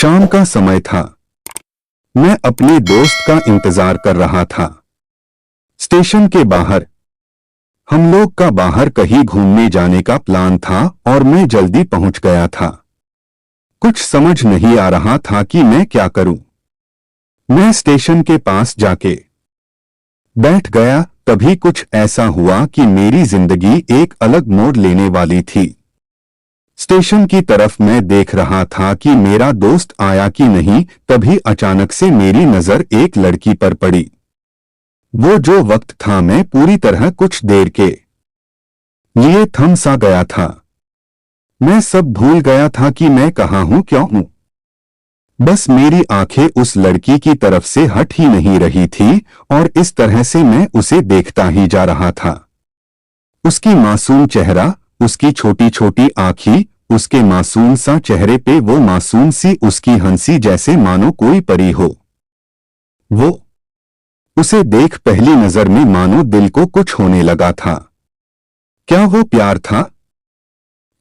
शाम का समय था। मैं अपने दोस्त का इंतजार कर रहा था। स्टेशन के बाहर हम लोग का बाहर कहीं घूमने जाने का प्लान था और मैं जल्दी पहुंच गया था। कुछ समझ नहीं आ रहा था कि मैं क्या करूं। मैं स्टेशन के पास जाके बैठ गया। तभी कुछ ऐसा हुआ कि मेरी जिंदगी एक अलग मोड़ लेने वाली थी। स्टेशन की तरफ मैं देख रहा था कि मेरा दोस्त आया कि नहीं, तभी अचानक से मेरी नजर एक लड़की पर पड़ी। वो जो वक्त था, मैं पूरी तरह कुछ देर के लिए थम सा गया था। मैं सब भूल गया था कि मैं कहाँ हूं, क्यों हूं। बस मेरी आंखें उस लड़की की तरफ से हट ही नहीं रही थी और इस तरह से मैं उसे देखता ही जा रहा था। उसकी मासूम चेहरा, उसकी छोटी छोटी आंखें, उसके मासूम सा चेहरे पे वो मासूम सी उसकी हंसी, जैसे मानो कोई परी हो। वो उसे देख पहली नजर में मानो दिल को कुछ होने लगा था। क्या वो प्यार था?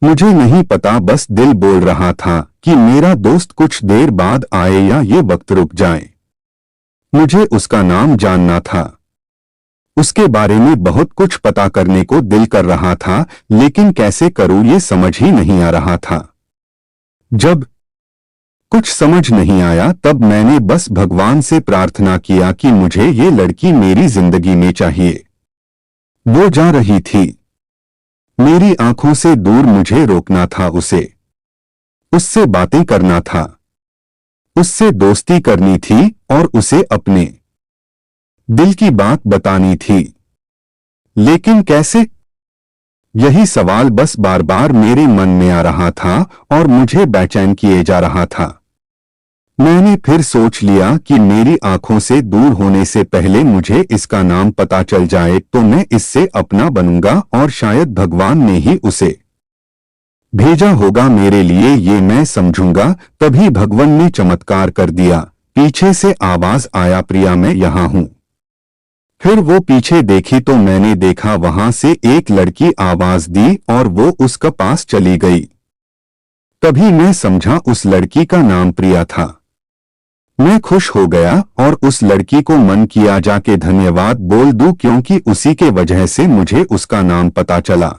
मुझे नहीं पता, बस दिल बोल रहा था कि मेरा दोस्त कुछ देर बाद आए या ये वक्त रुक जाए। मुझे उसका नाम जानना था। उसके बारे में बहुत कुछ पता करने को दिल कर रहा था, लेकिन कैसे करूं ये समझ ही नहीं आ रहा था। जब कुछ समझ नहीं आया तब मैंने बस भगवान से प्रार्थना किया कि मुझे ये लड़की मेरी जिंदगी में चाहिए। वो जा रही थी मेरी आंखों से दूर, मुझे रोकना था उसे। उससे बातें करना था, उससे दोस्ती करनी थी और उसे अपने दिल की बात बतानी थी। लेकिन कैसे? यही सवाल बस बार बार मेरे मन में आ रहा था और मुझे बेचैन किए जा रहा था। मैंने फिर सोच लिया कि मेरी आंखों से दूर होने से पहले मुझे इसका नाम पता चल जाए तो मैं इससे अपना बनूंगा और शायद भगवान ने ही उसे भेजा होगा मेरे लिए, ये मैं समझूंगा। तभी भगवान ने चमत्कार कर दिया। पीछे से आवाज आया, प्रिया मैं यहां हूं। फिर वो पीछे देखी तो मैंने देखा वहां से एक लड़की आवाज दी और वो उसके पास चली गई। तभी मैं समझा उस लड़की का नाम प्रिया था। मैं खुश हो गया और उस लड़की को मन किया जाके धन्यवाद बोल दूं, क्योंकि उसी के वजह से मुझे उसका नाम पता चला।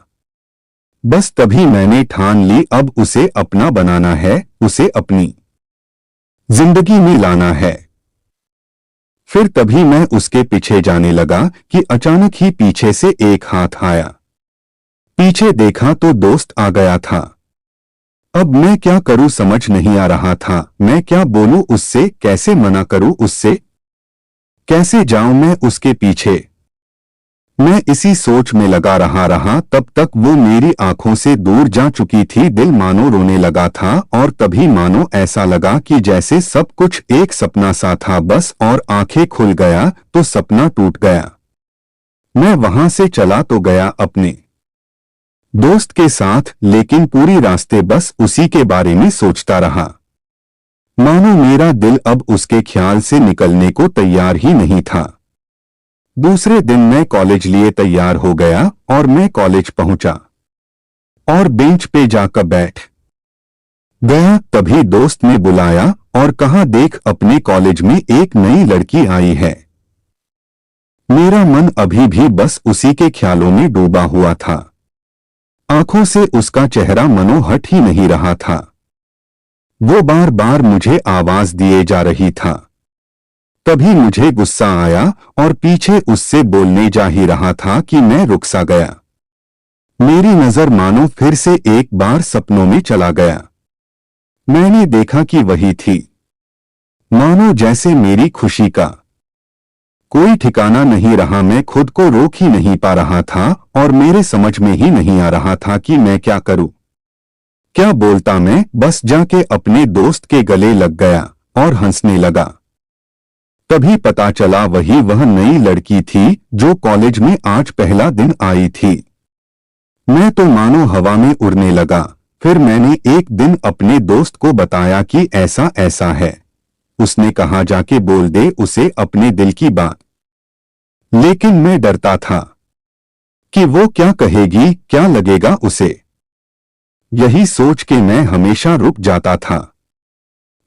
बस तभी मैंने ठान ली, अब उसे अपना बनाना है, उसे अपनी जिंदगी में लाना है। फिर तभी मैं उसके पीछे जाने लगा कि अचानक ही पीछे से एक हाथ आया। पीछे देखा तो दोस्त आ गया था। अब मैं क्या करूं समझ नहीं आ रहा था। मैं क्या बोलूं उससे, कैसे मना करूं उससे, कैसे जाऊं मैं उसके पीछे। मैं इसी सोच में लगा रहा। तब तक वो मेरी आंखों से दूर जा चुकी थी। दिल मानो रोने लगा था और तभी मानो ऐसा लगा कि जैसे सब कुछ एक सपना सा था बस, और आंखें खुल गया तो सपना टूट गया। मैं वहां से चला तो गया अपने दोस्त के साथ, लेकिन पूरी रास्ते बस उसी के बारे में सोचता रहा। मानो मेरा दिल अब उसके ख्याल से निकलने को तैयार ही नहीं था। दूसरे दिन मैं कॉलेज लिए तैयार हो गया और मैं कॉलेज पहुंचा और बेंच पे जाकर बैठ गया। तभी दोस्त ने बुलाया और कहा, देख अपने कॉलेज में एक नई लड़की आई है। मेरा मन अभी भी बस उसी के ख्यालों में डूबा हुआ था। आंखों से उसका चेहरा मनो हट ही नहीं रहा था। वो बार बार मुझे आवाज दिए जा रही था। तभी मुझे गुस्सा आया और पीछे उससे बोलने जा ही रहा था कि मैं रुक सा गया। मेरी नजर मानो फिर से एक बार सपनों में चला गया। मैंने देखा कि वही थी। मानो जैसे मेरी खुशी का कोई ठिकाना नहीं रहा। मैं खुद को रोक ही नहीं पा रहा था और मेरे समझ में ही नहीं आ रहा था कि मैं क्या करूं, क्या बोलता। मैं बस जाके अपने दोस्त के गले लग गया और हंसने लगा। तभी पता चला वह नई लड़की थी जो कॉलेज में आज पहला दिन आई थी। मैं तो मानो हवा में उड़ने लगा। फिर मैंने एक दिन अपने दोस्त को बताया कि ऐसा ऐसा है। उसने कहा, जाके बोल दे उसे अपने दिल की बात। लेकिन मैं डरता था कि वो क्या कहेगी, क्या लगेगा उसे। यही सोच के मैं हमेशा रुक जाता था।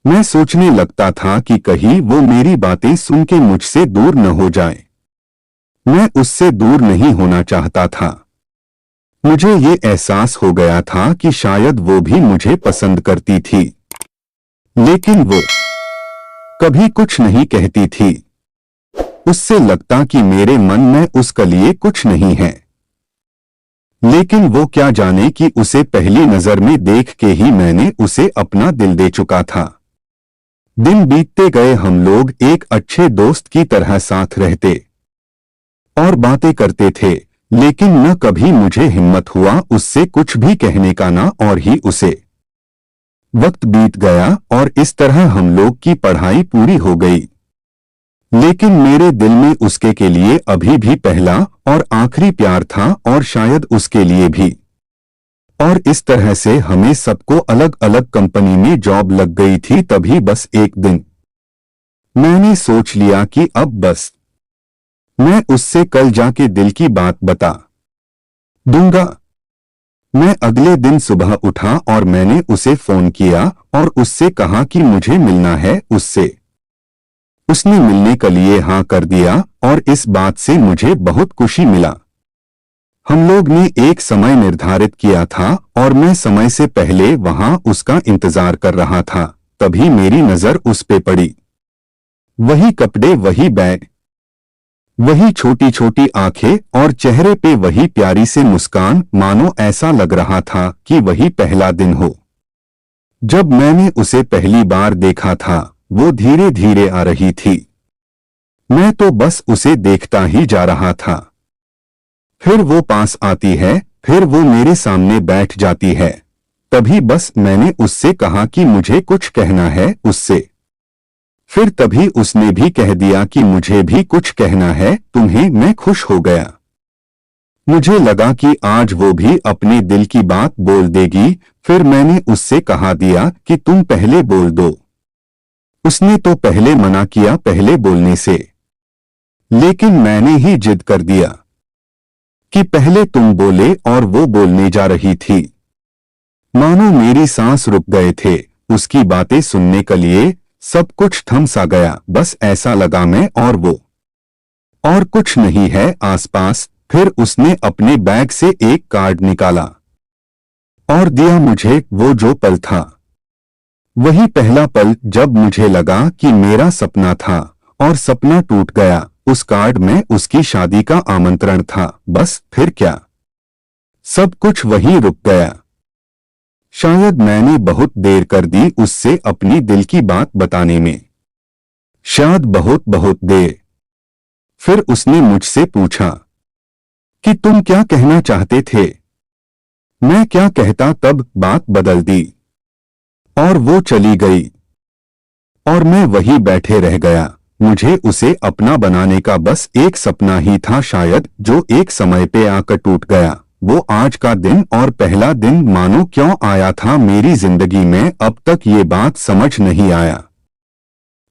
मैं सोचने लगता था कि कहीं वो मेरी बातें सुन के मुझसे दूर न हो जाए। मैं उससे दूर नहीं होना चाहता था। मुझे ये एहसास हो गया था कि शायद वो भी मुझे पसंद करती थी, लेकिन वो कभी कुछ नहीं कहती थी। उससे लगता कि मेरे मन में उसके लिए कुछ नहीं है, लेकिन वो क्या जाने कि उसे पहली नजर में देख के ही मैंने उसे अपना दिल दे चुका था। दिन बीतते गए, हम लोग एक अच्छे दोस्त की तरह साथ रहते और बातें करते थे, लेकिन न कभी मुझे हिम्मत हुआ उससे कुछ भी कहने का, ना और ही उसे। वक्त बीत गया और इस तरह हम लोग की पढ़ाई पूरी हो गई, लेकिन मेरे दिल में उसके के लिए अभी भी पहला और आखिरी प्यार था, और शायद उसके लिए भी। और इस तरह से हमें सबको अलग अलग कंपनी में जॉब लग गई थी। तभी बस एक दिन मैंने सोच लिया कि अब बस मैं उससे कल जाके दिल की बात बता दूंगा। मैं अगले दिन सुबह उठा और मैंने उसे फोन किया और उससे कहा कि मुझे मिलना है उससे। उसने मिलने के लिए हाँ कर दिया और इस बात से मुझे बहुत खुशी मिला। हम लोग ने एक समय निर्धारित किया था और मैं समय से पहले वहां उसका इंतजार कर रहा था। तभी मेरी नजर उस पे पड़ी। वही कपड़े, वही बैग, वही छोटी छोटी आंखें और चेहरे पे वही प्यारी सी मुस्कान, मानो ऐसा लग रहा था कि वही पहला दिन हो जब मैंने उसे पहली बार देखा था। वो धीरे धीरे आ रही थी। मैं तो बस उसे देखता ही जा रहा था। फिर वो पास आती है, फिर वो मेरे सामने बैठ जाती है। तभी बस मैंने उससे कहा कि मुझे कुछ कहना है उससे। फिर तभी उसने भी कह दिया कि मुझे भी कुछ कहना है तुम्हें। मैं खुश हो गया। मुझे लगा कि आज वो भी अपने दिल की बात बोल देगी। फिर मैंने उससे कहा दिया कि तुम पहले बोल दो। उसने तो पहले मना किया पहले बोलने से, लेकिन मैंने ही जिद कर दिया कि पहले तुम बोले, और वो बोलने जा रही थी। मानो मेरी सांस रुक गए थे उसकी बातें सुनने के लिए। सब कुछ थम सा गया। बस ऐसा लगा मैं और वो, और कुछ नहीं है आसपास। फिर उसने अपने बैग से एक कार्ड निकाला और दिया मुझे। वो जो पल था, वही पहला पल जब मुझे लगा कि मेरा सपना था और सपना टूट गया। उस कार्ड में उसकी शादी का आमंत्रण था। बस फिर क्या, सब कुछ वहीं रुक गया। शायद मैंने बहुत देर कर दी उससे अपनी दिल की बात बताने में, शायद बहुत बहुत देर। फिर उसने मुझसे पूछा कि तुम क्या कहना चाहते थे। मैं क्या कहता, तब बात बदल दी और वो चली गई और मैं वहीं बैठे रह गया। मुझे उसे अपना बनाने का बस एक सपना ही था शायद, जो एक समय पे आकर टूट गया। वो आज का दिन और पहला दिन मानो क्यों आया था मेरी जिंदगी में, अब तक ये बात समझ नहीं आया।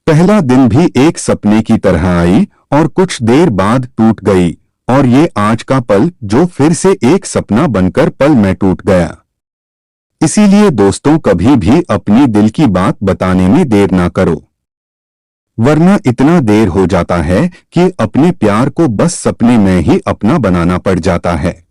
पहला दिन भी एक सपने की तरह आई और कुछ देर बाद टूट गई, और ये आज का पल जो फिर से एक सपना बनकर पल में टूट गया। इसीलिए दोस्तों, कभी भी अपनी दिल की बात बताने में देर ना करो, वरना इतना देर हो जाता है कि अपने प्यार को बस सपने में ही अपना बनाना पड़ जाता है।